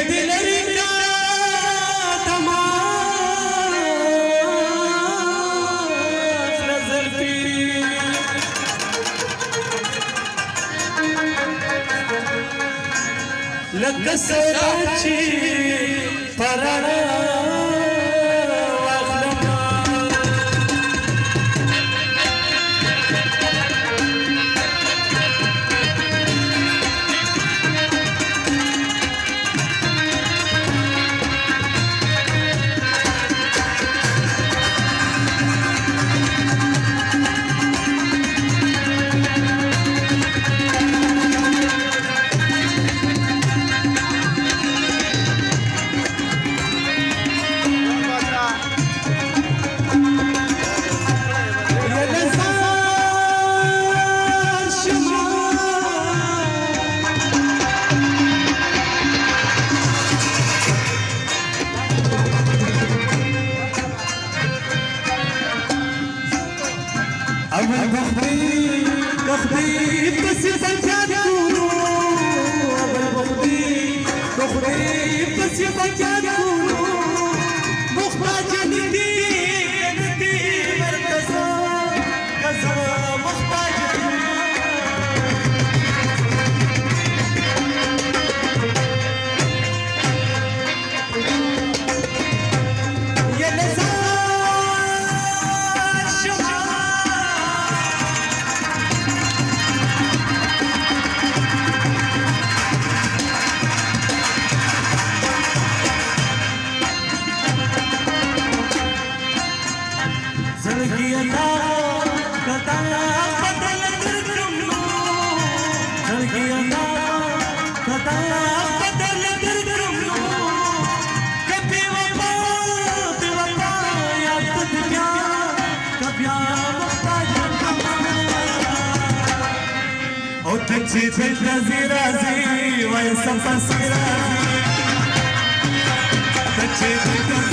دل رکا تماس نظر کی لکه سودا چې پرانا اول بخدي بس بجاد كونو اول بخدي بس بجاد كونو محتاج ندي مركزا كذا محتاج يا لزا زړګیانا کتا بدل درکمو زړګیانا کتا بدل درکمو کبي وفا یاد دنیا کبیا محتاج او تچې دل راځي وای سفر سره تچې